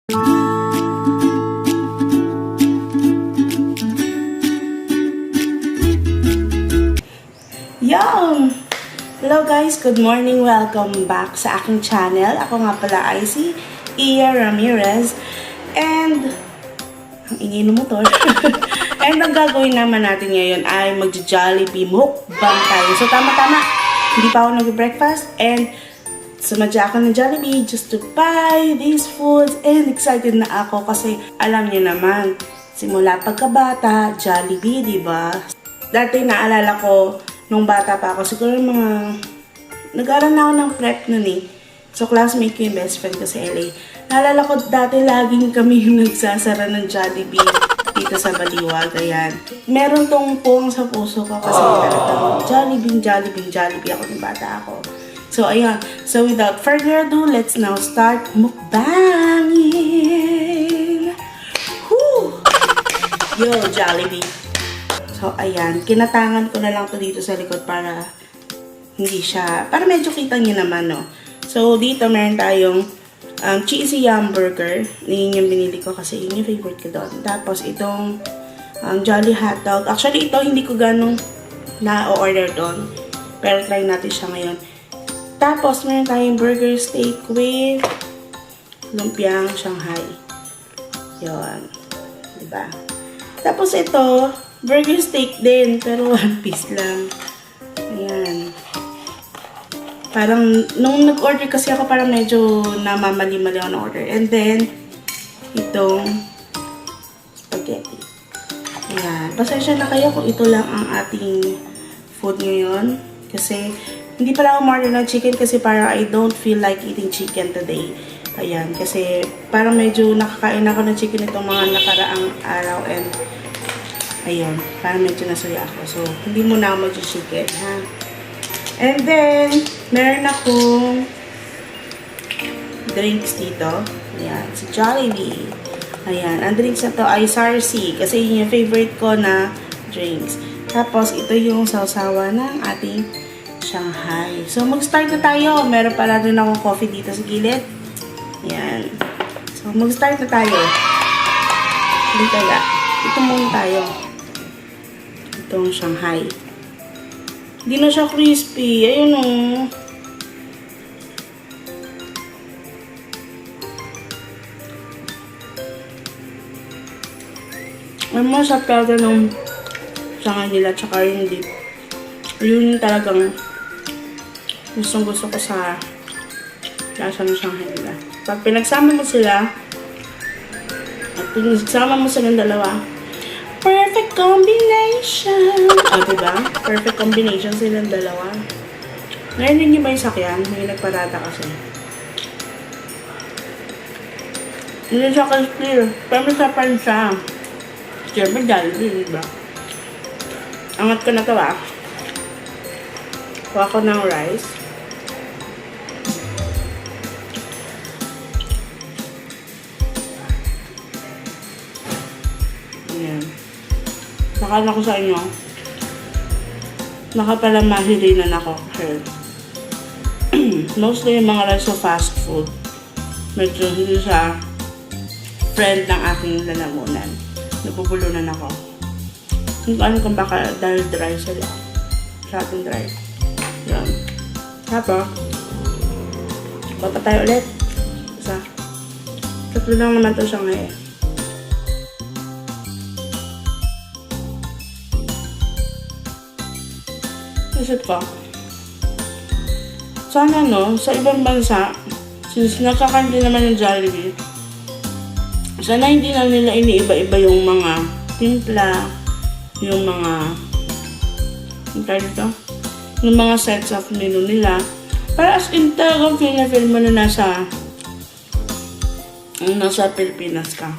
Yo! Hello guys, good morning. Welcome back sa aking channel. Ako nga pala ay si Iyah Ramirez. And ang ingay ng motor. And ang gagawin naman natin ngayon ay mag-Jollibee mukbang tayo. So tama-tama, hindi pa ako nag-breakfast and sumadya ako ng Jollibee just to buy these foods. And excited na ako kasi alam niyo naman, simula pagkabata, Jollibee, diba? Dati naalala ko, nung bata pa ako, siguro mga nag-aaral na ako ng prep nun eh. So, classmate ko yung best friend ko sa LA. Naalala ko dati laging kami yung nagsasara ng Jollibee dito sa Baliwag. Ayan. Meron tong puwang sa puso ko kasi talagang Jollibee ako nung bata ako. So, ayan. So, without further ado, let's now start mukbanging! Woo! Yo, Jollibee! So, ayan. Kinatangan ko na lang to dito sa likod para hindi siya, para medyo kita nyo naman, no? So, dito meron tayong cheesy hamburger. Yun yung binili ko kasi yun yung favorite ko doon. Tapos, itong Jolly hotdog. Actually, ito hindi ko ganong na-order doon. Pero try natin siya ngayon. Tapos, meron tayong burger steak with lumpiang Shanghai. Yun. Diba? Tapos, ito, burger steak din, pero 1 piece lang. Ayan. Parang, nung nag-order kasi ako, parang medyo namamali-mali ako ng order. And then, itong spaghetti. Ayan. Pasensya na kayo kung ito lang ang ating food ngayon. Kasi, hindi pala ako order ng chicken kasi parang I don't feel like eating chicken today. Ayan. Kasi, parang medyo nakakain ako ng chicken itong mga nakaraang araw and ayun, parang medyo nasuya ako. So, hindi muna ako mag-chicken, ha? And then, meron akong drinks dito. Ayan, si Jollibee. Ayan, ang drinks na to ay Sarsi. Kasi yun yung favorite ko na drinks. Tapos, ito yung sausawa ng ating Shanghai. So, mag-start na tayo. Meron pala rin akong coffee dito sa gilid. Ayan. So, mag-start na tayo. Hindi kaya. Ito muna tayo. Itong Shanghai. Hindi na siya crispy. Ayun o. Ang masarap talaga ng Shanghai nila tsaka yung dip. Yun talagang gustong-gusto ko sa lasa ng Shanghai nila. Pag pinagsama mo sila at pinagsama mo silang dalawa, perfect combination! O, diba? Perfect combination silang dalawa. Narinig niyo ba yung sakyan? May nagparada kasi. Hindi siya clear. Pero masapan siya. Siyempre, Jollibee, diba? Angat ko na to, ah. Kuha ko ng rice. Ayan. Nakala ko sa inyo, nakapalamahirinan ako kasi mostly yung mga rice sa fast food, medyo hindi sa friend ng aking lalamunan. Napupulunan ako. Kung ano kung baka dahil dry sila. Sa ating dry. Yan. Tapos, baba tayo ulit. Isa. Tatlo lang naman ito siya ngayon. Isip ko, sana no, sa ibang bansa, since nakakandi naman yung Jollibee, sana hindi na nila iniiba-iba yung mga timpla, yung mga, yung mga sets of menu nila. Para as in talagang feel mo na nasa Pilipinas ka.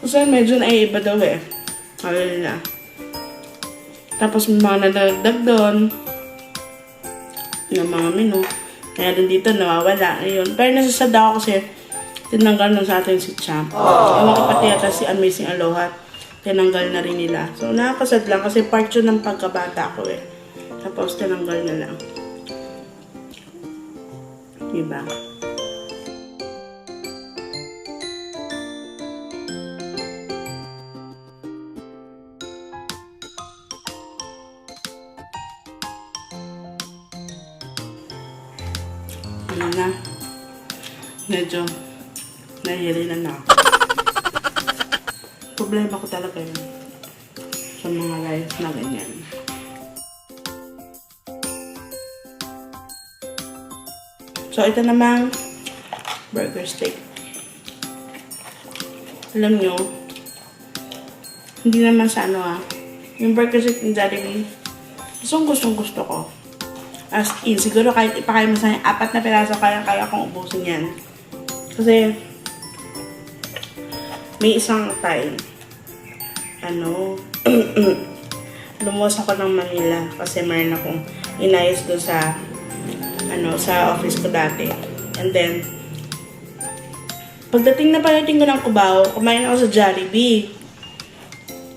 Kasi medyo naiiba daw eh. Kala nila. Tapos may mga nadagdag doon ng mga menu. Kaya din dito nawawala. Ayun. Pero nasasad ako kasi tinanggal na sa atin si Champ. Ewan ko pati yata si Amazing Aloha. Tinanggal na rin nila. So nakakasad lang kasi part yun ng pagkabata ko eh. Tapos tinanggal na lang. Diba? kumain na. Medyo nahihilinan na ako. Problema ko talaga yun sa mga rice na ganyan. So, ito namang burger steak. Alam nyo, hindi naman sa yung burger steak ng Jollibee, gustong gusto ko. As in, siguro kahit ipakain mo sa akin 4 na piraso, kaya kong ubusin yan. Kasi, may isang time, lumuwas ako ng Manila kasi mayroon akong inayos doon sa office ko dati. And then, pagdating ko ng Cubao, kumain ako sa Jollibee.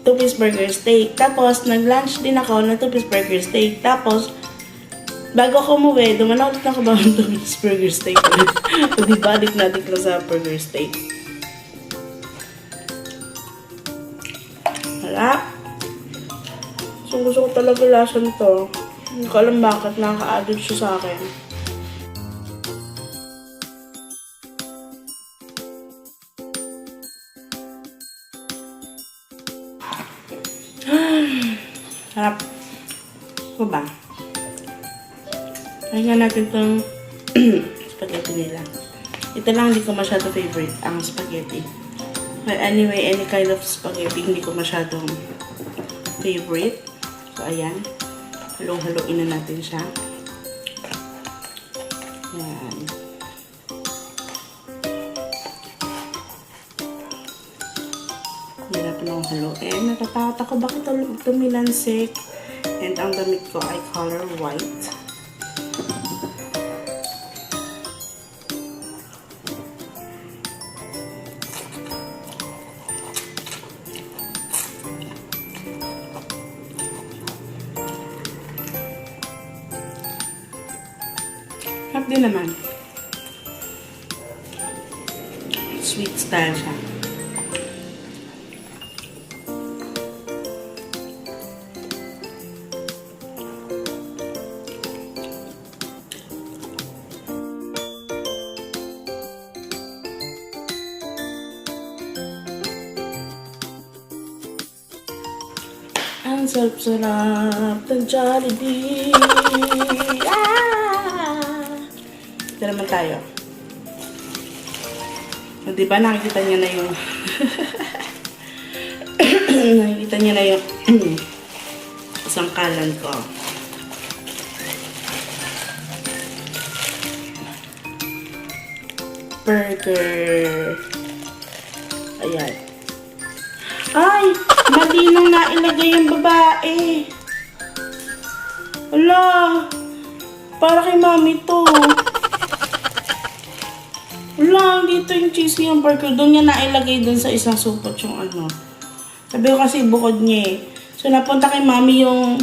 2-piece burger steak. Tapos, nag-lunch din ako ng 2-piece burger steak. Tapos, bago ako umuwi, dumanaw ulit ng Cubao ng 2-piece burger steak. So, di balik natin lang sa burger steak. Wala. So, gusto ko talaga lasa nito. Hindi ko alam bakit nakaka-addict siya sa akin. Sarap. Ano ba? Tingnan natin itong spaghetti nila. Ito lang hindi ko masyado favorite, ang spaghetti. But anyway, any kind of spaghetti hindi ko masyadong favorite. So, ayan. Halong-haloin na natin siya. Ayan. Hirap na akong haluin. Natatakot ako bakit tumilansik. And ang damit ko ay color white. Harap din naman. Sweet style siya. Ang sarap-sarap ng Jollibee. Ito naman tayo. O, diba nakikita niya na yung nakikita niya na yung sangkalan ko. Burger. Ayan. Ay! Mali nang nailagay yung babae. Wala. Para kay mami to. Wala, dito yung cheesy hamburger. Doon niya nailagay doon sa isang supot yung Sabi ko kasi bukod niya eh. So, napunta kay mami yung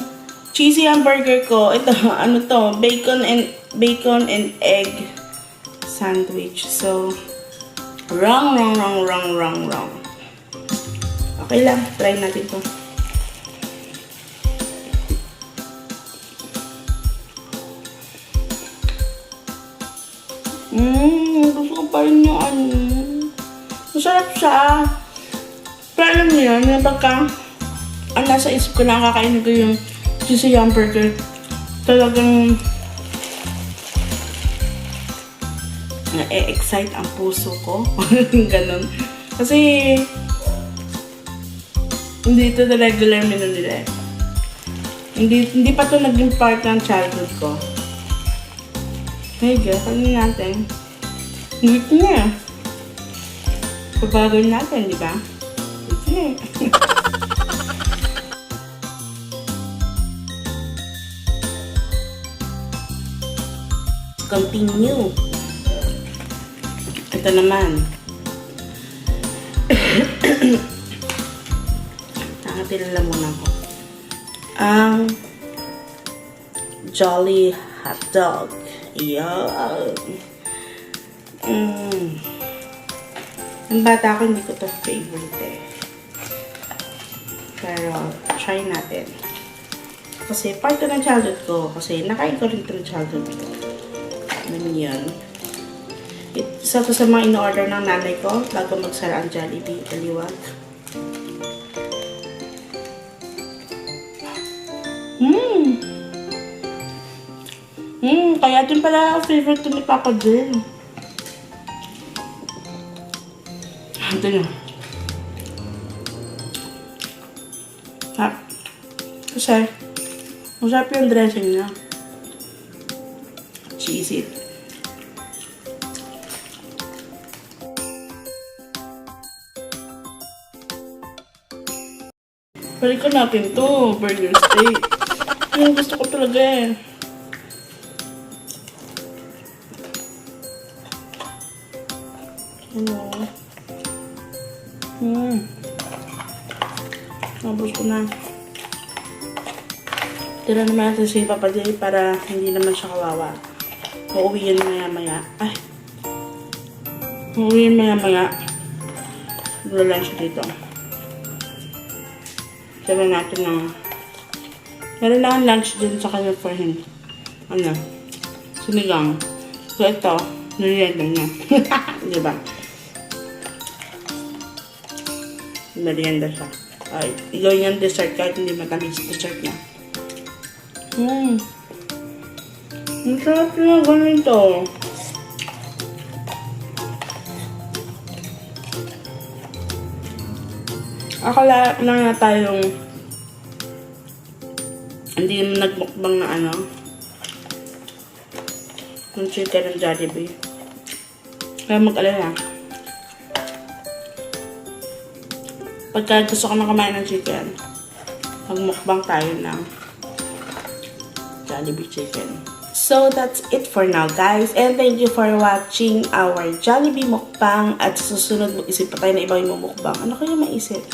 cheesy hamburger ko. Ito, bacon and egg sandwich. So, wrong. Okay lang, try natin to. Gusto ko pa rin yung masarap siya. Pero alam niyo yun, pagka nasa isip ko na kakainin ko yung cheesy hamburger, talagang na-excite ang puso ko. Ganon. Kasi hindi ito the regular menu nila. Hindi pa ito naging part ng childhood ko. Hey guys, kanin natin. Ngit niya. Pabagay natin, di ba? Ngit niya. Continue. Ito naman. Nakatilala muna ko. Ang Jolly hot dog. Yan. Ang bata ko, hindi ko to favorite eh. Pero, try natin. Kasi part to ng childhood ko. Kasi nakain ko rin ito ng childhood ko. Alam yun. Isa to sa mga in-order ng nanay ko bago magsara ang Jollibee Kaliwag. Kaya din pala favorite to ni Papa Jill. Ito nyo. Kasi, masarap yung dressing niya. Cheesy. Balikan natin to, burger steak. Yung gusto ko talaga eh. Nabos ko na. Tira naman natin si Papa J para hindi naman siya kawawa. Uuwi yan maya-maya. Ay. Uuwi yan maya-maya. Wala lang siya dito. Tira natin ng... Meron lang lunch dun sa kanya for him. Ano? Sinigang. So ito, nariyan niya. Diba? Merienda siya. Ay, gawin yung dessert kahit hindi matamis dessert niya. Masarap yung ganito. Akala lang na tayong hindi naman nagmukbang na ano yung chicken ng Jollibee. Kaya mag-alala. Pagka gusto ko na kumain ng chicken, magmukbang tayo ng Jollibee chicken. So, that's it for now, guys. And thank you for watching our Jollibee mukbang. At susunod, mag-isip pa tayo na iba yung mukbang. Ano kayo maisip?